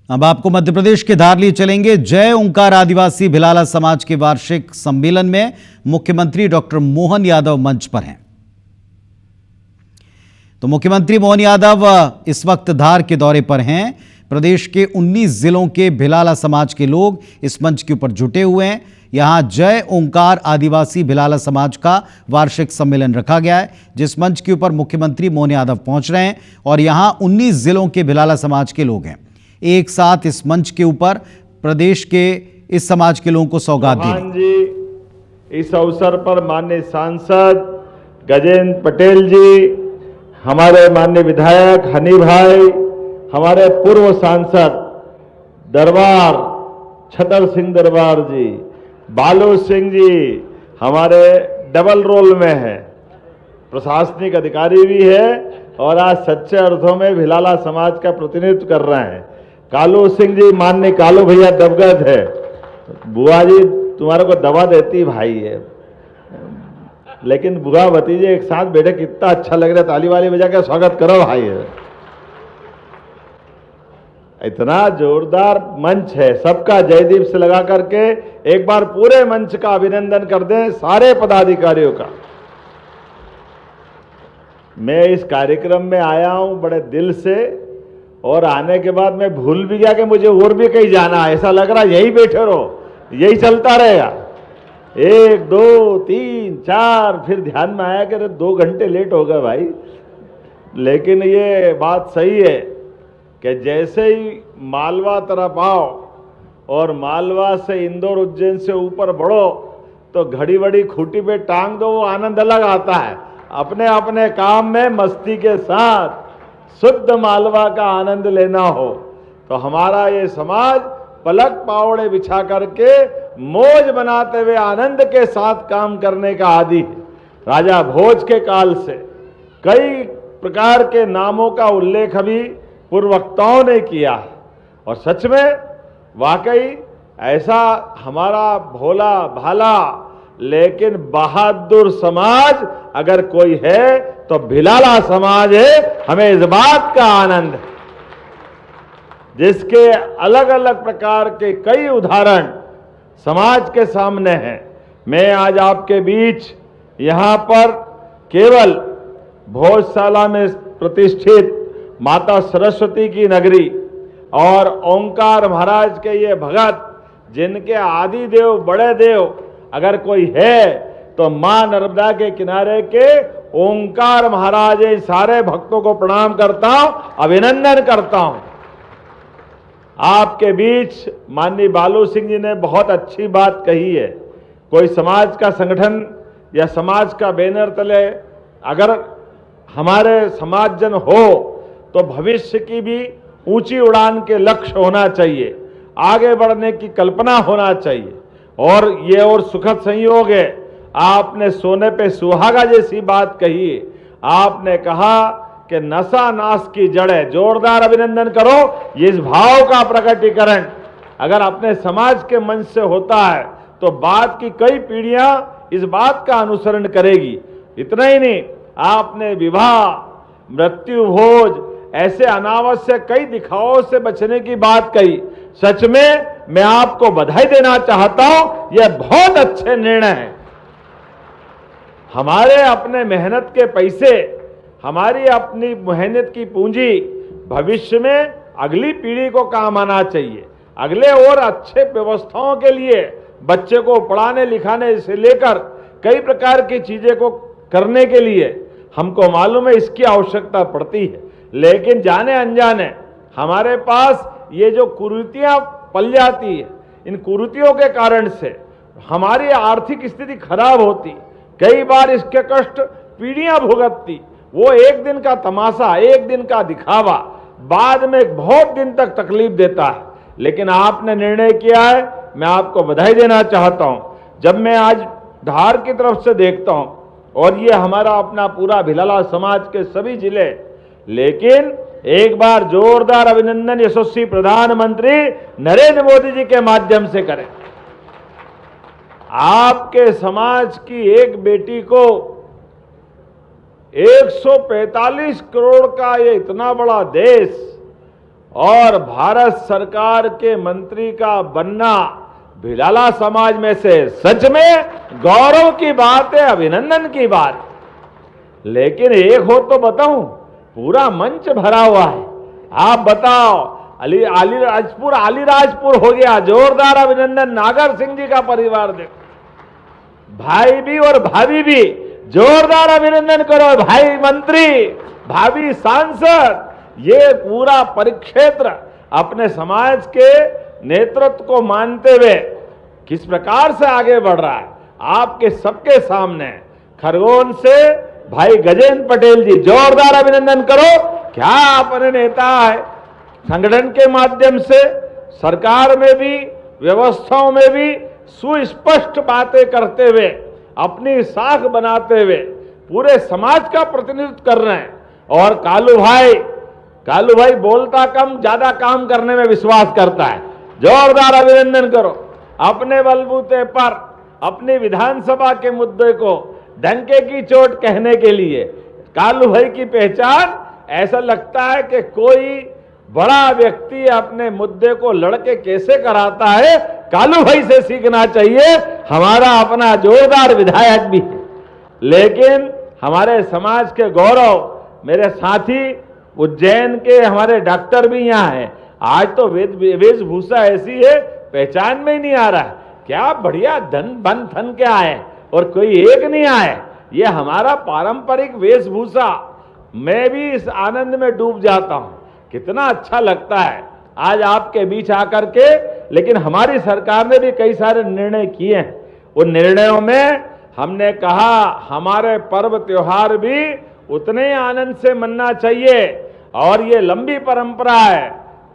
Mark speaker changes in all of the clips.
Speaker 1: अब आपको मध्य प्रदेश के धार लिए चलेंगे। जय ओंकार आदिवासी भिलाला समाज के वार्षिक सम्मेलन में मुख्यमंत्री डॉक्टर मोहन यादव मंच पर हैं। तो मुख्यमंत्री मोहन यादव इस वक्त धार के दौरे पर हैं। प्रदेश के 19 जिलों के भिलाला समाज के लोग इस मंच के ऊपर जुटे हुए हैं। यहां जय ओंकार आदिवासी भिलाला समाज का वार्षिक सम्मेलन रखा गया है, जिस मंच के ऊपर मुख्यमंत्री मोहन यादव पहुंच रहे हैं और यहां 19 जिलों के भिलाला समाज के लोग हैं। एक साथ इस मंच के ऊपर प्रदेश के इस समाज के लोगों को सौगात दी।
Speaker 2: इस अवसर पर माननीय सांसद गजेंद्र पटेल जी, हमारे माननीय विधायक हनी भाई, हमारे पूर्व सांसद दरबार छतर सिंह दरबार जी, बालू सिंह जी हमारे डबल रोल में हैं, प्रशासनिक अधिकारी भी है और आज सच्चे अर्थों में भिलाला समाज का प्रतिनिधित्व कर रहे हैं। कालू सिंह जी, माननीय कालू भैया दबगत है, बुआ जी तुम्हारे को दवा देती भाई है, लेकिन बुआ भतीजे एक साथ बैठे कितना अच्छा लग रहा है। ताली वाली बजा के स्वागत करो भाई है। इतना जोरदार मंच है, सबका जयदीप से लगा करके एक बार पूरे मंच का अभिनंदन कर दें सारे पदाधिकारियों का। मैं इस कार्यक्रम में आया हूं बड़े दिल से और आने के बाद मैं भूल भी गया कि मुझे और भी कहीं जाना है। ऐसा लग रहा यही बैठे रहो, यही चलता रहेगा। 1 2 3 4 फिर ध्यान में आया कि 2 घंटे लेट हो गए भाई। लेकिन ये बात सही है कि जैसे ही मालवा तरफ आओ और मालवा से इंदौर उज्जैन से ऊपर बढ़ो तो घड़ी वड़ी खूंटी पे टांग दो, वो आनंद अलग आता है। अपने अपने काम में मस्ती के साथ शुद्ध मालवा का आनंद लेना हो तो हमारा ये समाज पलक पावड़े बिछा करके मौज बनाते हुए आनंद के साथ काम करने का आदी है। राजा भोज के काल से कई प्रकार के नामों का उल्लेख अभी पूर्ववक्ताओं ने किया है और सच में वाकई ऐसा हमारा भोला भाला लेकिन बहादुर समाज अगर कोई है तो भिलाला समाज है। हमें इस बात का आनंद है, जिसके अलग अलग प्रकार के कई उदाहरण समाज के सामने हैं। मैं आज आपके बीच यहां पर केवल भोजशाला में प्रतिष्ठित माता सरस्वती की नगरी और ओंकार महाराज के ये भगत, जिनके आदि देव बड़े देव अगर कोई है तो मां नर्मदा के किनारे के ओंकार महाराज, सारे भक्तों को प्रणाम करता हूं, अभिनंदन करता हूं। आपके बीच माननीय बालू सिंह जी ने बहुत अच्छी बात कही है। कोई समाज का संगठन या समाज का बैनर तले अगर हमारे समाजजन हो तो भविष्य की भी ऊंची उड़ान के लक्ष्य होना चाहिए, आगे बढ़ने की कल्पना होना चाहिए। और ये और सुखद संयोग है, आपने सोने पे सुहागा जैसी बात कही है। आपने कहा कि नशा नाश की जड़ है। जोरदार अभिनंदन करो। ये इस भाव का प्रकटीकरण अगर अपने समाज के मन से होता है तो बाद की कई पीढ़ियां इस बात का अनुसरण करेगी। इतना ही नहीं, आपने विवाह, मृत्यु भोज, ऐसे अनावश्यक कई दिखावों से बचने की बात कही। सच में मैं आपको बधाई देना चाहता हूं, यह बहुत अच्छे निर्णय हैं। हमारे अपने मेहनत के पैसे, हमारी अपनी मेहनत की पूंजी भविष्य में अगली पीढ़ी को काम आना चाहिए। अगले और अच्छे व्यवस्थाओं के लिए बच्चे को पढ़ाने लिखाने से लेकर कई प्रकार की चीजें को करने के लिए हमको मालूम है इसकी आवश्यकता पड़ती है। लेकिन जाने अनजाने हमारे पास ये जो कुरीतियां पल जाती है, इन कुरीतियों के कारण से हमारी आर्थिक स्थिति खराब होती, कई बार इसके कष्ट पीढ़ियां भुगतती। वो एक दिन का तमाशा, एक दिन का दिखावा बाद में बहुत दिन तक तकलीफ देता है। लेकिन आपने निर्णय किया है, मैं आपको बधाई देना चाहता हूं। जब मैं आज धार की तरफ से देखता हूं और ये हमारा अपना पूरा भिलाला समाज के सभी जिले, लेकिन एक बार जोरदार अभिनंदन यशस्वी प्रधानमंत्री नरेंद्र मोदी जी के माध्यम से करें। आपके समाज की एक बेटी को 145 करोड़ का ये इतना बड़ा देश और भारत सरकार के मंत्री का बनना भिलाला समाज में से सच में गौरव की बात है, अभिनंदन की बात। लेकिन एक हो तो बताऊं, पूरा मंच भरा हुआ है। आप बताओ, अलीराजपुर हो गया, जोरदार अभिनंदन। नागर सिंह जी का परिवार देखो, भाई भी और भाभी भी, जोरदार अभिनंदन करो। भाई मंत्री, भाभी सांसद, ये पूरा परिक्षेत्र अपने समाज के नेतृत्व को मानते हुए किस प्रकार से आगे बढ़ रहा है आपके सबके सामने। खरगोन से भाई गजेंद्र पटेल जी, जोरदार अभिनंदन करो। क्या अपने नेता है, संगठन के माध्यम से सरकार में भी, व्यवस्थाओं में भी सुस्पष्ट बातें करते हुए, अपनी साख बनाते हुए पूरे समाज का प्रतिनिधित्व कर रहे हैं। और कालू भाई बोलता कम, ज्यादा काम करने में विश्वास करता है। जोरदार अभिनंदन करो। अपने बलबूते पर अपनी विधानसभा के मुद्दे को डंके की चोट कहने के लिए कालू भाई की पहचान, ऐसा लगता है कि कोई बड़ा व्यक्ति अपने मुद्दे को लड़के कैसे कराता है, कालू भाई से सीखना चाहिए। हमारा अपना जोरदार विधायक भी है, लेकिन हमारे समाज के गौरव, मेरे साथी उज्जैन के हमारे डॉक्टर भी यहाँ हैं। आज तो वेशभूषा ऐसी है, पहचान में ही नहीं आ रहा है। क्या बढ़िया धन बन थन के आए और कोई एक नहीं आए। ये हमारा पारंपरिक वेशभूषा, मैं भी इस आनंद में डूब जाता हूं। कितना अच्छा लगता है आज आपके बीच आकर के। लेकिन हमारी सरकार ने भी कई सारे निर्णय किए हैं। उन निर्णयों में हमने कहा हमारे पर्व त्योहार भी उतने आनंद से मनना चाहिए। और ये लंबी परंपरा है,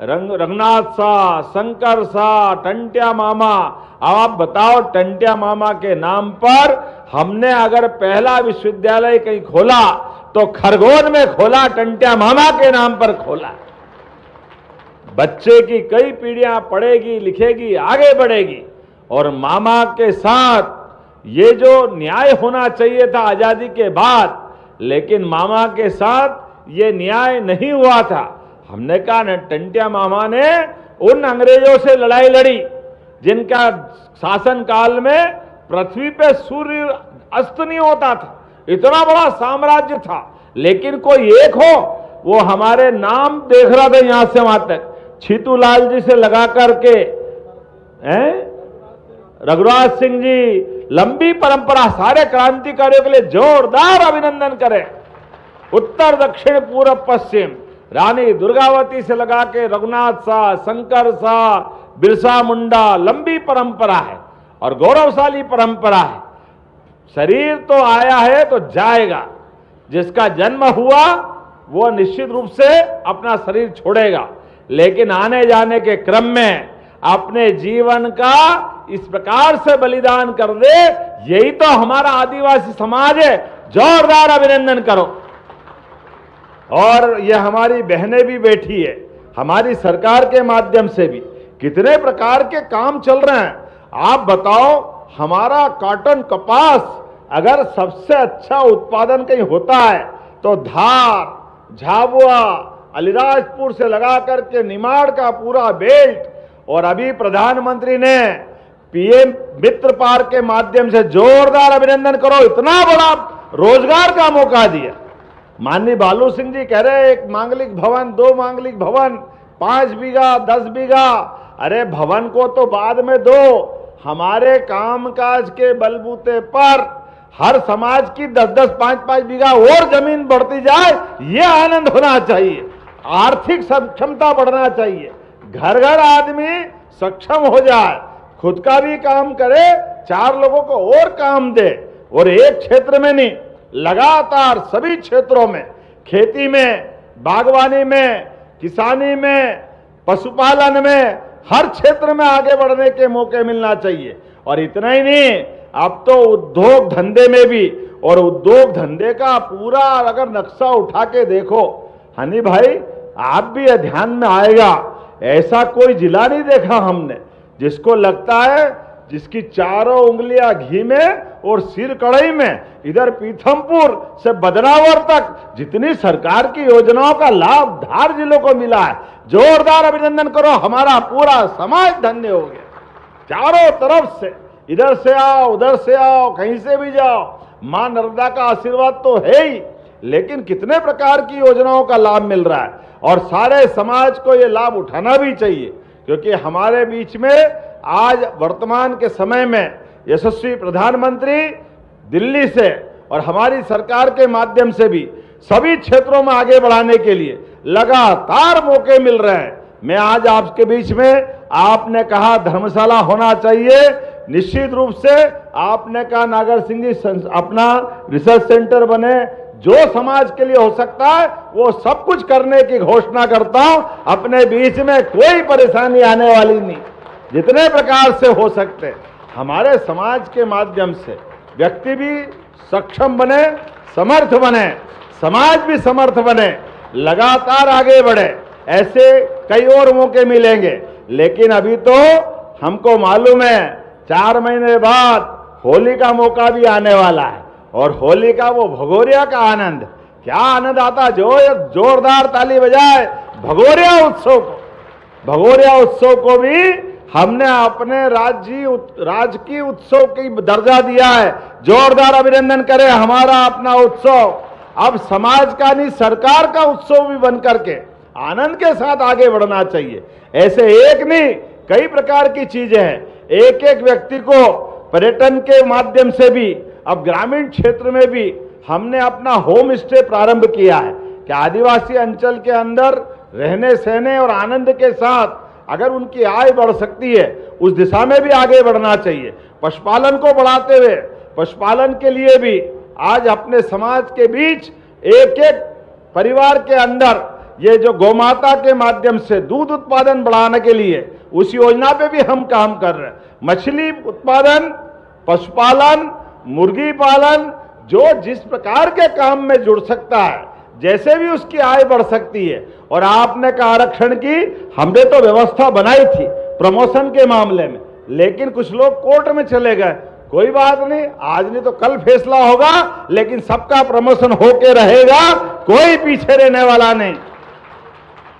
Speaker 2: रंगनाथ सा, शंकर सा, टंट्या मामा। अब आप बताओ, टंट्या मामा के नाम पर हमने अगर पहला विश्वविद्यालय कहीं खोला तो खरगोन में खोला, टंट्या मामा के नाम पर खोला। बच्चे की कई पीढ़ियां पढ़ेगी, लिखेगी, आगे बढ़ेगी। और मामा के साथ ये जो न्याय होना चाहिए था आजादी के बाद, लेकिन मामा के साथ ये न्याय नहीं हुआ था। हमने कहा न, टंट्या मामा ने उन अंग्रेजों से लड़ाई लड़ी जिनका शासन काल में पृथ्वी पे सूर्य अस्त नहीं होता था, इतना बड़ा साम्राज्य था। लेकिन कोई एक हो, वो हमारे नाम देख रहा था यहां से वहां तक, छीतूलाल जी से लगा करके रघुराज सिंह जी। लंबी परंपरा, सारे क्रांतिकारियों के लिए जोरदार अभिनंदन करें। उत्तर दक्षिण पूर्व पश्चिम, रानी दुर्गावती से लगा के रघुनाथ सा, शंकर सा, बिरसा मुंडा, लंबी परंपरा है और गौरवशाली परंपरा है। शरीर तो आया है तो जाएगा। जिसका जन्म हुआ वो निश्चित रूप से अपना शरीर छोड़ेगा, लेकिन आने जाने के क्रम में अपने जीवन का इस प्रकार से बलिदान कर दे, यही तो हमारा आदिवासी समाज है। जोरदार अभिनंदन करो। और ये हमारी बहनें भी बैठी है, हमारी सरकार के माध्यम से भी कितने प्रकार के काम चल रहे हैं। आप बताओ, हमारा कॉटन कपास अगर सबसे अच्छा उत्पादन कहीं होता है तो धार, झाबुआ, अलीराजपुर से लगा करके निमाड़ का पूरा बेल्ट। और अभी प्रधानमंत्री ने पीएम मित्र पार्क के माध्यम से, जोरदार अभिनंदन करो, इतना बड़ा रोजगार का मौका दिया। माननीय बालू सिंह जी कह रहे एक मांगलिक भवन, 2 मांगलिक भवन, 5 बीघा, 10 बीघा। अरे भवन को तो बाद में दो, हमारे कामकाज के बलबूते पर हर समाज की 10-10, 5-5 बीघा और जमीन बढ़ती जाए, ये आनंद होना चाहिए। आर्थिक सक्षमता बढ़ना चाहिए, घर घर आदमी सक्षम हो जाए, खुद का भी काम करे, 4 लोगों को और काम दे। और एक क्षेत्र में नहीं, लगातार सभी क्षेत्रों में, खेती में, बागवानी में, किसानी में, पशुपालन में, हर क्षेत्र में आगे बढ़ने के मौके मिलना चाहिए। और इतना ही नहीं, अब तो उद्योग धंधे में भी, और उद्योग धंधे का पूरा अगर नक्शा उठा के देखो हनी भाई, आप भी ध्यान में आएगा। ऐसा कोई जिला नहीं देखा हमने जिसको लगता है जिसकी चारों उंगलियां घी में और सिर कढ़ाई में, इधर पीथमपुर से बदनावर तक जितनी सरकार की योजनाओं का लाभ धार जिलों को मिला है, जोरदार अभिनंदन करो। हमारा पूरा समाज धन्य हो गया। चारों तरफ से, इधर से आओ, उधर से आओ, कहीं से भी जाओ, मां नर्मदा का आशीर्वाद तो है ही, लेकिन कितने प्रकार की योजनाओं का लाभ मिल रहा है और सारे समाज को ये लाभ उठाना भी चाहिए, क्योंकि हमारे बीच में आज वर्तमान के समय में यशस्वी प्रधानमंत्री दिल्ली से और हमारी सरकार के माध्यम से भी सभी क्षेत्रों में आगे बढ़ाने के लिए लगातार मौके मिल रहे हैं। मैं आज आपके बीच में, आपने कहा धर्मशाला होना चाहिए, निश्चित रूप से आपने कहा नागर सिंह जी अपना रिसर्च सेंटर बने, जो समाज के लिए हो सकता है वो सब कुछ करने की घोषणा करता हूं। अपने बीच में कोई परेशानी आने वाली नहीं, जितने प्रकार से हो सकते हमारे समाज के माध्यम से व्यक्ति भी सक्षम बने, समर्थ बने, समाज भी समर्थ बने, लगातार आगे बढ़े। ऐसे कई और मौके मिलेंगे, लेकिन अभी तो हमको मालूम है 4 महीने बाद होली का मौका भी आने वाला है और होली का वो भगोरिया का आनंद, क्या आनंद आता, जो जोरदार ताली बजाए भगोरिया उत्सव को। भगोरिया उत्सव को भी हमने अपने राजकीय उत्सव की दर्जा दिया है। जोरदार अभिनंदन करें हमारा अपना उत्सव अब समाज का नहीं, सरकार का उत्सव भी बन करके आनंद के साथ आगे बढ़ना चाहिए। ऐसे एक नहीं, कई प्रकार की चीजें हैं। एक एक व्यक्ति को पर्यटन के माध्यम से भी, अब ग्रामीण क्षेत्र में भी हमने अपना होम स्टे प्रारंभ किया है कि आदिवासी अंचल के अंदर रहने सहने और आनंद के साथ अगर उनकी आय बढ़ सकती है, उस दिशा में भी आगे बढ़ना चाहिए। पशुपालन को बढ़ाते हुए, पशुपालन के लिए भी आज अपने समाज के बीच एक एक परिवार के अंदर ये जो गौमाता के माध्यम से दूध उत्पादन बढ़ाने के लिए उस योजना पे भी हम काम कर रहे हैं। मछली उत्पादन, पशुपालन, मुर्गी पालन, जो जिस प्रकार के काम में जुड़ सकता है, जैसे भी उसकी आय बढ़ सकती है। और आपने कहा आरक्षण की, हमने तो व्यवस्था बनाई थी प्रमोशन के मामले में, लेकिन कुछ लोग कोर्ट में चले गए। कोई बात नहीं, आज नहीं तो कल फैसला होगा, लेकिन सबका प्रमोशन होके रहेगा, कोई पीछे रहने वाला नहीं।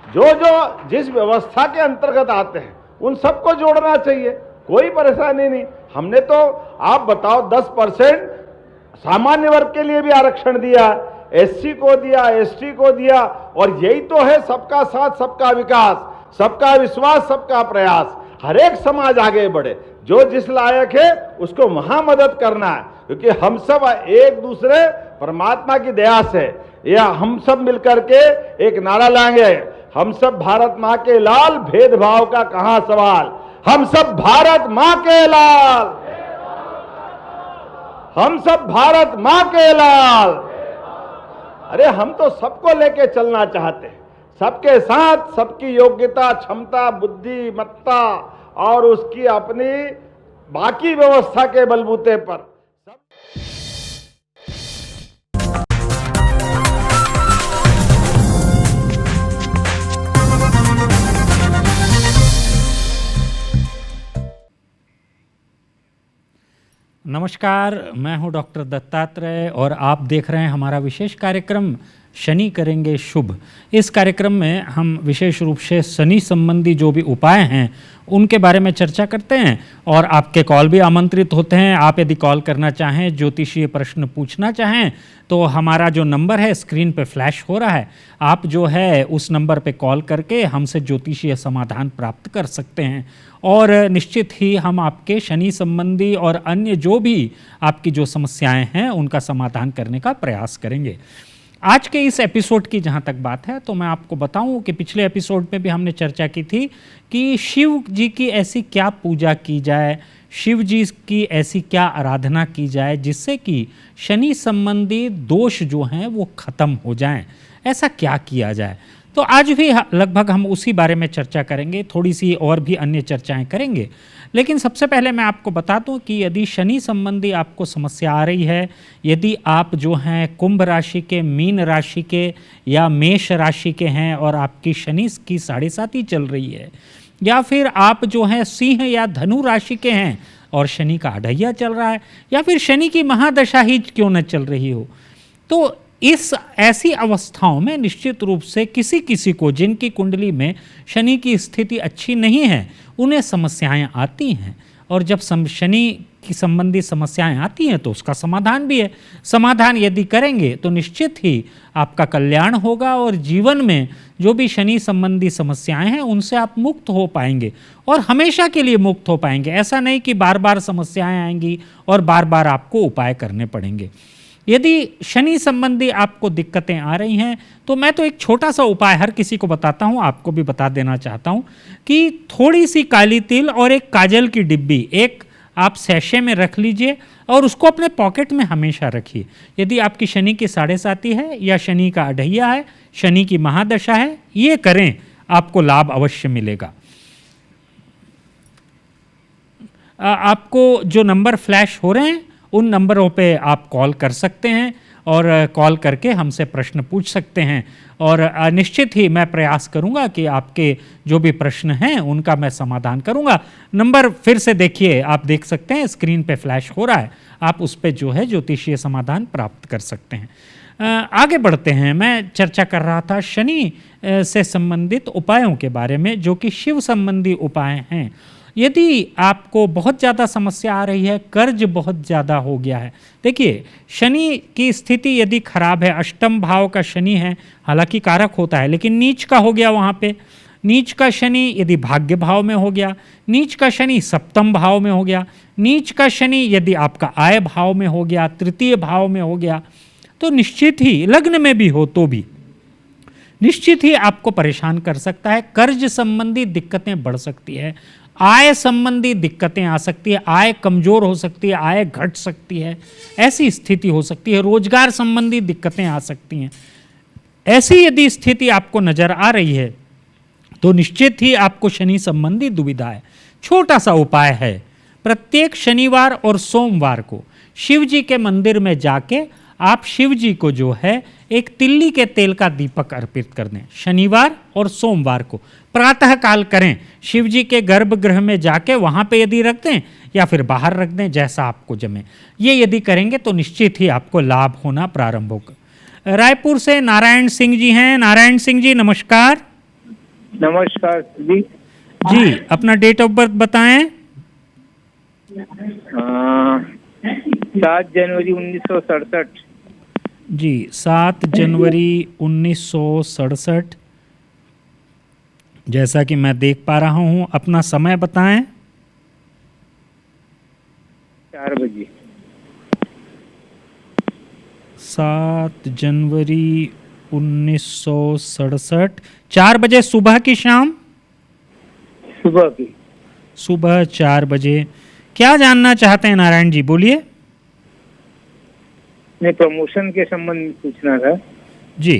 Speaker 2: जो जो जिस व्यवस्था के अंतर्गत आते हैं उन सबको जोड़ना चाहिए, कोई परेशानी नहीं। हमने तो आप बताओ 10% सामान्य वर्ग के लिए भी आरक्षण दिया, एससी को दिया, एसटी को दिया, और यही तो है सबका साथ सबका विकास, सबका विश्वास, सबका प्रयास। हर एक समाज आगे बढ़े, जो जिस लायक है उसको वहां मदद करना है, क्योंकि हम सब एक दूसरे परमात्मा की दया से, या हम सब मिलकर के एक नारा लाएंगे, हम सब भारत माँ के लाल, भेदभाव का कहां सवाल। हम सब भारत माँ के लाल, हम सब भारत माँ के लाल। अरे हम तो सबको लेके चलना चाहते हैं, सबके साथ, सबकी योग्यता, क्षमता, बुद्धिमत्ता और उसकी अपनी बाकी व्यवस्था के बलबूते पर।
Speaker 3: नमस्कार, मैं हूं डॉक्टर दत्तात्रेय और आप देख रहे हैं हमारा विशेष कार्यक्रम शनि करेंगे शुभ। इस कार्यक्रम में हम विशेष रूप से शनि संबंधी जो भी उपाय हैं उनके बारे में चर्चा करते हैं और आपके कॉल भी आमंत्रित होते हैं। आप यदि कॉल करना चाहें, ज्योतिषीय प्रश्न पूछना चाहें, तो हमारा जो नंबर है स्क्रीन पे फ्लैश हो रहा है, आप जो है उस नंबर पे कॉल करके हमसे ज्योतिषीय समाधान प्राप्त कर सकते हैं और निश्चित ही हम आपके शनि संबंधी और अन्य जो भी आपकी जो समस्याएं हैं उनका समाधान करने का प्रयास करेंगे। आज के इस एपिसोड की जहाँ तक बात है तो मैं आपको बताऊं कि पिछले एपिसोड में भी हमने चर्चा की थी कि शिव जी की ऐसी क्या पूजा की जाए, शिव जी की ऐसी क्या आराधना की जाए जिससे कि शनि संबंधी दोष जो हैं वो ख़त्म हो जाएं। ऐसा क्या किया जाए, तो आज भी लगभग हम उसी बारे में चर्चा करेंगे, थोड़ी सी और भी अन्य चर्चाएं करेंगे। लेकिन सबसे पहले मैं आपको बता दूं कि यदि शनि संबंधी आपको समस्या आ रही है, यदि आप जो हैं कुंभ राशि के, मीन राशि के या मेष राशि के हैं और आपकी शनि की 7.5 चल रही है, या फिर आप जो हैं सिंह या धनु राशि के हैं, और शनि का अढ़ैया चल रहा है, या फिर शनि की महादशा ही क्यों न चल रही हो। तो इस ऐसी अवस्थाओं में निश्चित रूप से किसी किसी को जिनकी कुंडली में शनि की स्थिति अच्छी नहीं है उन्हें समस्याएं आती हैं, और जब शनि की संबंधी समस्याएं आती हैं तो उसका समाधान भी है। समाधान यदि करेंगे तो निश्चित ही आपका कल्याण होगा और जीवन में जो भी शनि संबंधी समस्याएं हैं उनसे आप मुक्त हो पाएंगे और हमेशा के लिए मुक्त हो पाएंगे। ऐसा नहीं कि बार बार समस्याएं आएंगी और बार बार आपको उपाय करने पड़ेंगे। यदि शनि संबंधी आपको दिक्कतें आ रही हैं तो मैं तो एक छोटा सा उपाय हर किसी को बताता हूं, आपको भी बता देना चाहता हूं कि थोड़ी सी काली तिल और एक काजल की डिब्बी एक आप सैशे में रख लीजिए और उसको अपने पॉकेट में हमेशा रखिए। यदि आपकी शनि की 7.5 है या शनि का अढ़ैया है, शनि की महादशा है, ये करें, आपको लाभ अवश्य मिलेगा। आपको जो नंबर फ्लैश हो रहे हैं उन नंबरों पे आप कॉल कर सकते हैं और कॉल करके हमसे प्रश्न पूछ सकते हैं, और निश्चित ही मैं प्रयास करूंगा कि आपके जो भी प्रश्न हैं उनका मैं समाधान करूंगा। नंबर फिर से देखिए, आप देख सकते हैं स्क्रीन पे फ्लैश हो रहा है, आप उस पे जो है ज्योतिषीय समाधान प्राप्त कर सकते हैं। आगे बढ़ते हैं। मैं चर्चा कर रहा था शनि से संबंधित उपायों के बारे में, जो कि शिव संबंधी उपाय हैं। यदि आपको बहुत ज़्यादा समस्या आ रही है, कर्ज बहुत ज़्यादा हो गया है, देखिए शनि की स्थिति यदि खराब है, अष्टम भाव का शनि है, हालांकि कारक होता है लेकिन नीच का हो गया वहाँ पे। नीच का शनि यदि भाग्य भाव में हो गया, नीच का शनि सप्तम भाव में हो गया, नीच का शनि यदि आपका आय भाव में हो गया, तृतीय भाव में हो गया, तो निश्चित ही लग्न में भी हो तो भी निश्चित ही आपको परेशान कर सकता है। कर्ज संबंधी दिक्कतें बढ़ सकती है, आय संबंधी दिक्कतें आ सकती है, आय कमज़ोर हो सकती है, आय घट सकती है, ऐसी स्थिति हो सकती है, रोजगार संबंधी दिक्कतें आ सकती हैं। ऐसी यदि स्थिति आपको नज़र आ रही है तो निश्चित ही आपको शनि संबंधी दुविधा है। छोटा सा उपाय है, प्रत्येक शनिवार और सोमवार को शिव जी के मंदिर में जाके आप शिव जी को जो है एक तिल्ली के तेल का दीपक अर्पित कर दें। शनिवार और सोमवार को प्रातः काल करें, शिव जी के गर्भगृह में जाके वहाँ पे यदि रख दें या फिर बाहर रख दें, जैसा आपको जमे। ये यदि करेंगे तो निश्चित ही आपको लाभ होना प्रारंभ होगा। रायपुर से नारायण सिंह जी हैं। नारायण सिंह जी नमस्कार।
Speaker 4: नमस्कार जी।
Speaker 3: जी अपना डेट ऑफ बर्थ बताएं।
Speaker 4: 7 जनवरी 1967।
Speaker 3: जी 7 जनवरी 1967, जैसा कि मैं देख पा रहा हूं। अपना समय बताएं।
Speaker 4: 4 बजे।
Speaker 3: 7 जनवरी 1967, 4 बजे सुबह की शाम?
Speaker 4: सुबह की।
Speaker 3: सुबह 4 बजे। क्या जानना चाहते हैं नारायण जी, बोलिए।
Speaker 4: मैं प्रमोशन के संबंध में पूछना था।
Speaker 3: जी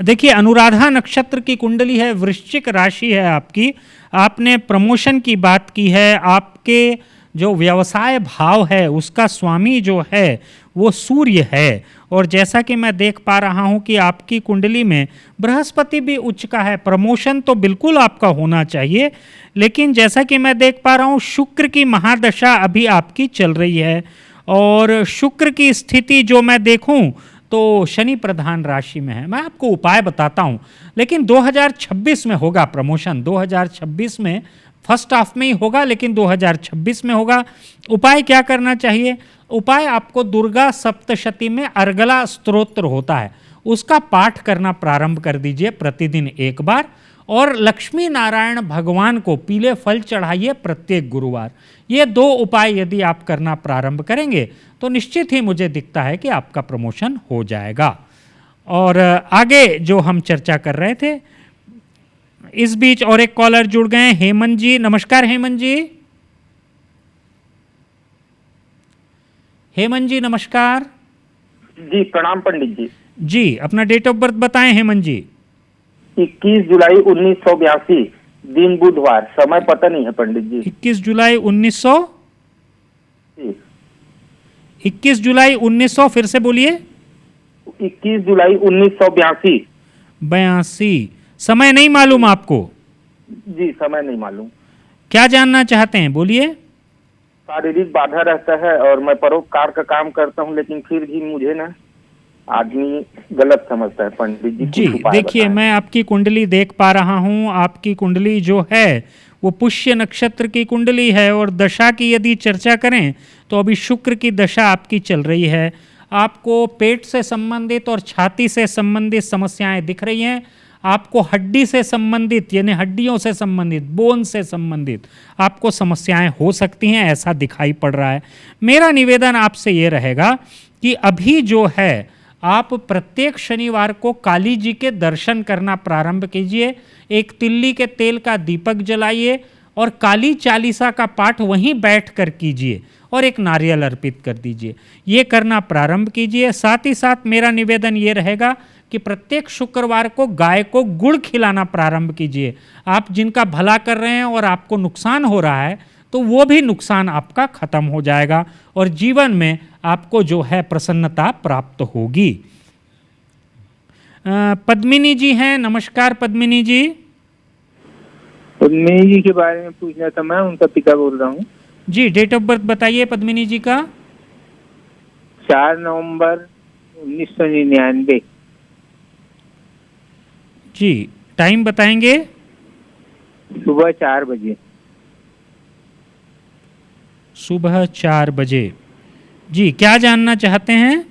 Speaker 3: देखिए, अनुराधा नक्षत्र की कुंडली है, वृश्चिक राशि है आपकी। आपने प्रमोशन की बात की है। आपके जो व्यवसाय भाव है उसका स्वामी जो है वो सूर्य है, और जैसा कि मैं देख पा रहा हूं कि आपकी कुंडली में बृहस्पति भी उच्च का है। प्रमोशन तो बिल्कुल आपका होना चाहिए, लेकिन जैसा कि मैं देख पा रहा हूं शुक्र की महादशा अभी आपकी चल रही है, और शुक्र की स्थिति जो मैं देखूं तो शनि प्रधान राशि में है। मैं आपको उपाय बताता हूं, लेकिन 2026 में होगा प्रमोशन। 2026 में फर्स्ट हाफ में ही होगा, लेकिन 2026 में होगा। उपाय क्या करना चाहिए? उपाय आपको दुर्गा सप्तशती में अर्गला स्तोत्र होता है, उसका पाठ करना प्रारंभ कर दीजिए प्रतिदिन एक बार, और लक्ष्मी नारायण भगवान को पीले फल चढ़ाइए प्रत्येक गुरुवार। ये 2 उपाय यदि आप करना प्रारंभ करेंगे तो निश्चित ही मुझे दिखता है कि आपका प्रमोशन हो जाएगा। और आगे जो हम चर्चा कर रहे थे, इस बीच और एक कॉलर जुड़ गए, हेमंत जी। नमस्कार हेमंत जी। हेमंत जी नमस्कार।
Speaker 4: जी प्रणाम पंडित जी।
Speaker 3: जी अपना डेट ऑफ बर्थ बताएं हेमंत जी।
Speaker 4: 21 जुलाई 1982, दिन बुधवार, समय पता नहीं है पंडित जी।
Speaker 3: 21 जुलाई 1900।
Speaker 4: जी
Speaker 3: 21 जुलाई 1900, फिर से बोलिए।
Speaker 4: 21 जुलाई 1982।
Speaker 3: 82। समय नहीं मालूम आपको?
Speaker 4: जी समय नहीं मालूम।
Speaker 3: क्या जानना चाहते हैं, बोलिए।
Speaker 4: शारीरिक बाधा रहता है और मैं परोपकार का काम करता हूँ, लेकिन फिर भी मुझे ना आदमी गलत समझता है। पंडित जी
Speaker 3: जी
Speaker 4: कुछ उपाय
Speaker 3: देखिए,
Speaker 4: बताएं।
Speaker 3: मैं आपकी कुंडली देख पा रहा हूँ। आपकी कुंडली जो है वो पुष्य नक्षत्र की कुंडली है, और दशा की यदि चर्चा करें तो अभी शुक्र की दशा आपकी चल रही है। आपको पेट से संबंधित और छाती से संबंधित समस्याएं दिख रही हैं। आपको हड्डी से संबंधित यानी हड्डियों से संबंधित, बोन से संबंधित आपको समस्याएं हो सकती हैं, ऐसा दिखाई पड़ रहा है। मेरा निवेदन आपसे ये रहेगा कि अभी जो है आप प्रत्येक शनिवार को काली जी के दर्शन करना प्रारंभ कीजिए। एक तिल्ली के तेल का दीपक जलाइए और काली चालीसा का पाठ वहीं बैठ कर कीजिए और एक नारियल अर्पित कर दीजिए। ये करना प्रारंभ कीजिए। साथ ही साथ मेरा निवेदन ये रहेगा कि प्रत्येक शुक्रवार को गाय को गुड़ खिलाना प्रारंभ कीजिए। आप जिनका भला कर रहे हैं और आपको नुकसान हो रहा है तो वो भी नुकसान आपका खत्म हो जाएगा और जीवन में आपको जो है प्रसन्नता प्राप्त होगी। पद्मिनी जी हैं, नमस्कार पद्मिनी जी।
Speaker 5: पद्मिनी जी के बारे में पूछना था, मैं उनका पिता बोल रहा हूँ।
Speaker 3: जी डेट ऑफ बर्थ बताइए पद्मिनी जी का।
Speaker 5: 4 नवंबर 1999।
Speaker 3: जी टाइम बताएंगे।
Speaker 5: सुबह 4 बजे।
Speaker 3: सुबह 4 बजे। जी क्या जानना चाहते हैं?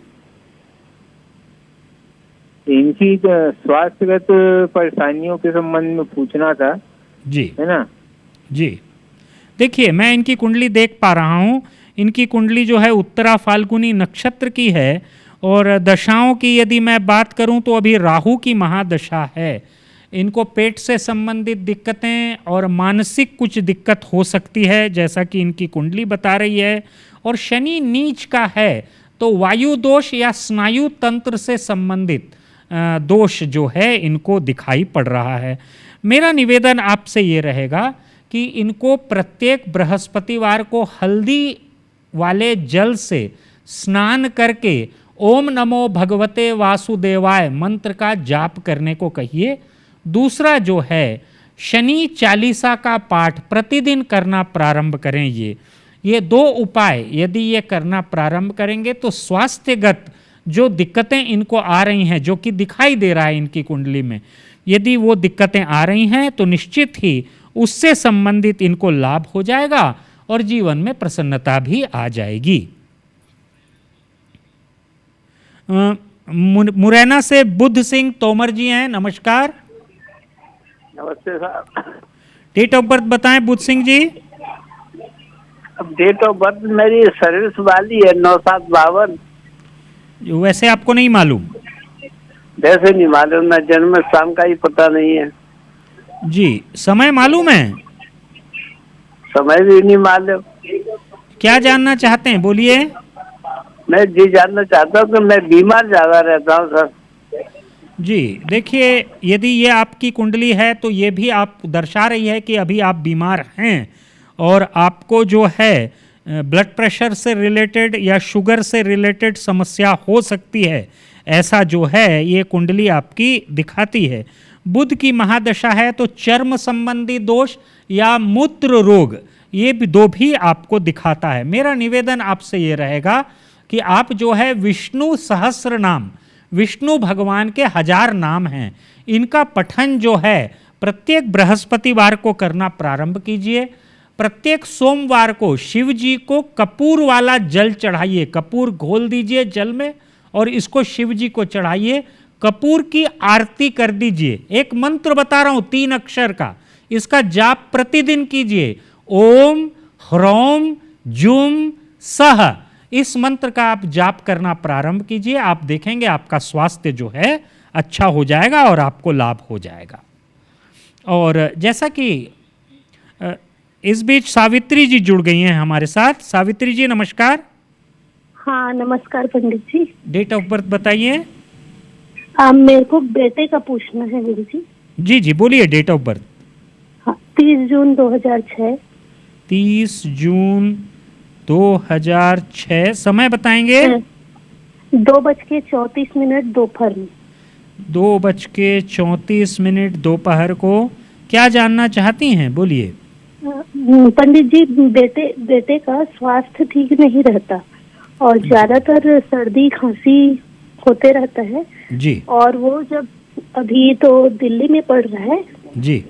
Speaker 5: इनकी स्वास्थ्यगत परेशानियों के संबंध में पूछना था।
Speaker 3: जी
Speaker 5: है ना?
Speaker 3: जी देखिए, मैं इनकी कुंडली देख पा रहा हूँ। इनकी कुंडली जो है उत्तरा फाल्गुनी नक्षत्र की है, और दशाओं की यदि मैं बात करूं तो अभी राहु की महादशा है। इनको पेट से संबंधित दिक्कतें और मानसिक कुछ दिक्कत हो सकती है, जैसा कि इनकी कुंडली बता रही है। और शनि नीच का है तो वायु दोष या स्नायु तंत्र से संबंधित दोष जो है इनको दिखाई पड़ रहा है। मेरा निवेदन आपसे ये रहेगा कि इनको प्रत्येक बृहस्पतिवार को हल्दी वाले जल से स्नान करके ओम नमो भगवते वासुदेवाय मंत्र का जाप करने को कहिए। दूसरा जो है शनि चालीसा का पाठ प्रतिदिन करना प्रारंभ करें। ये 2 उपाय यदि ये करना प्रारंभ करेंगे तो स्वास्थ्यगत जो दिक्कतें इनको आ रही हैं, जो कि दिखाई दे रहा है इनकी कुंडली में, यदि वो दिक्कतें आ रही हैं तो निश्चित ही उससे संबंधित इनको लाभ हो जाएगा और जीवन में प्रसन्नता भी आ जाएगी। मुरैना से बुद्ध सिंह तोमर जी हैं, नमस्कार।
Speaker 6: नमस्ते साहब।
Speaker 3: डेट ऑफ बर्थ बताएं बुद्ध सिंह जी।
Speaker 6: अब डेट ऑफ बर्थ मेरी सर्विस वाली है 9752।
Speaker 3: वैसे आपको नहीं मालूम?
Speaker 6: वैसे नहीं मालूम, ना जन्म स्थान का ही पता नहीं है।
Speaker 3: जी समय मालूम है?
Speaker 6: समय भी नहीं मालूम।
Speaker 3: क्या जानना चाहते हैं बोलिए।
Speaker 6: मैं जी जानना चाहता हूँ कि मैं बीमार ज्यादा रहता हूँ सर।
Speaker 3: जी देखिए, यदि ये आपकी कुंडली है तो ये भी आप दर्शा रही है कि अभी आप बीमार हैं और आपको जो है ब्लड प्रेशर से रिलेटेड या शुगर से रिलेटेड समस्या हो सकती है, ऐसा जो है ये कुंडली आपकी दिखाती है। बुध की महादशा है तो चर्म संबंधी दोष या मूत्र रोग ये भी 2 भी आपको दिखाता है। मेरा निवेदन आपसे ये रहेगा कि आप जो है विष्णु सहस्र नाम, विष्णु भगवान के 1000 नाम हैं, इनका पठन जो है प्रत्येक बृहस्पतिवार को करना प्रारंभ कीजिए। प्रत्येक सोमवार को शिव जी को कपूर वाला जल चढ़ाइए। कपूर घोल दीजिए जल में और इसको शिव जी को चढ़ाइए। कपूर की आरती कर दीजिए। एक मंत्र बता रहा हूं 3 अक्षर का, इसका जाप प्रतिदिन कीजिए। ओम ह्रौम जुम सह, इस मंत्र का आप जाप करना प्रारंभ कीजिए। आप देखेंगे आपका स्वास्थ्य जो है अच्छा हो जाएगा और आपको लाभ हो जाएगा। और जैसा कि इस बीच सावित्री जी जुड़ गई हैं हमारे साथ। सावित्री जी नमस्कार।
Speaker 7: हाँ नमस्कार पंडित जी।
Speaker 3: डेट ऑफ बर्थ बताइए।
Speaker 7: मेरे को बेटे का पूछना है गुरु जी।
Speaker 3: जी जी बोलिए डेट ऑफ बर्थ।
Speaker 7: हाँ 30 जून 2006।
Speaker 3: 30 जून 2006। समय बताएंगे।
Speaker 7: 2:34 दोपहर में।
Speaker 3: 2:34 दोपहर को। क्या जानना चाहती हैं बोलिए।
Speaker 7: पंडित जी, बेटे का स्वास्थ्य ठीक नहीं रहता और ज्यादातर सर्दी खांसी होते रहता है
Speaker 3: जी
Speaker 7: और वो जब अभी तो दिल्ली में पढ़ रहा है
Speaker 3: जी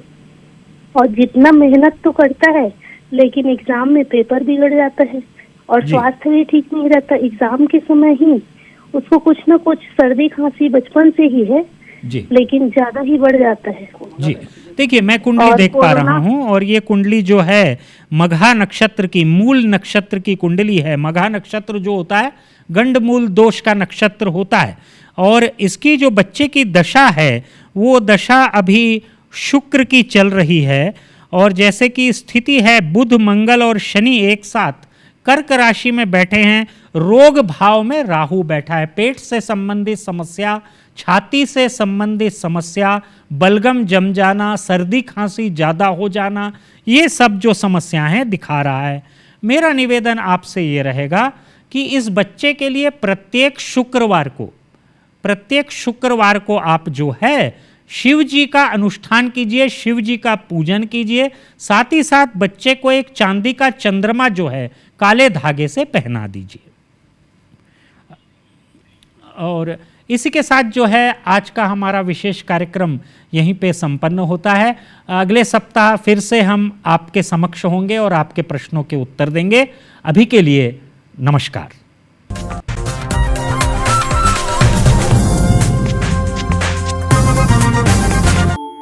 Speaker 7: और जितना मेहनत तो करता है लेकिन एग्जाम में पेपर बिगड़ जाता है और
Speaker 3: जी।
Speaker 7: स्वास्थ्य भी ठीक नहीं रहता। एग्जाम के समय ही उसको कुछ ना कुछ सर्दी खांसी बचपन से ही है
Speaker 3: जी
Speaker 7: लेकिन ज्यादा ही बढ़ जाता है।
Speaker 3: जी। देखिए, मैं कुंडली
Speaker 7: और
Speaker 3: देख पा रहा
Speaker 7: कोरोना-
Speaker 3: हूँ और ये कुंडली जो है मघा नक्षत्र की, मूल नक्षत्र की कुंडली है। मघा नक्षत्र जो होता है गंडमूल दोष का नक्षत्र होता है और इसकी जो बच्चे की दशा है वो दशा अभी शुक्र की चल रही है और जैसे कि स्थिति है बुध मंगल और शनि एक साथ कर्क राशि में बैठे हैं, रोग भाव में राहु बैठा है। पेट से संबंधित समस्या, छाती से संबंधित समस्या, बलगम जम जाना, सर्दी खांसी ज़्यादा हो जाना, ये सब जो समस्याएं हैं दिखा रहा है। मेरा निवेदन आपसे ये रहेगा कि इस बच्चे के लिए प्रत्येक शुक्रवार को आप जो है शिव जी का अनुष्ठान कीजिए, शिव जी का पूजन कीजिए, साथ ही साथ बच्चे को एक चांदी का चंद्रमा जो है काले धागे से पहना दीजिए। और इसी के साथ जो है आज का हमारा विशेष कार्यक्रम यहीं पे संपन्न होता है। अगले सप्ताह फिर से हम आपके समक्ष होंगे और आपके प्रश्नों के उत्तर देंगे। अभी के लिए नमस्कार।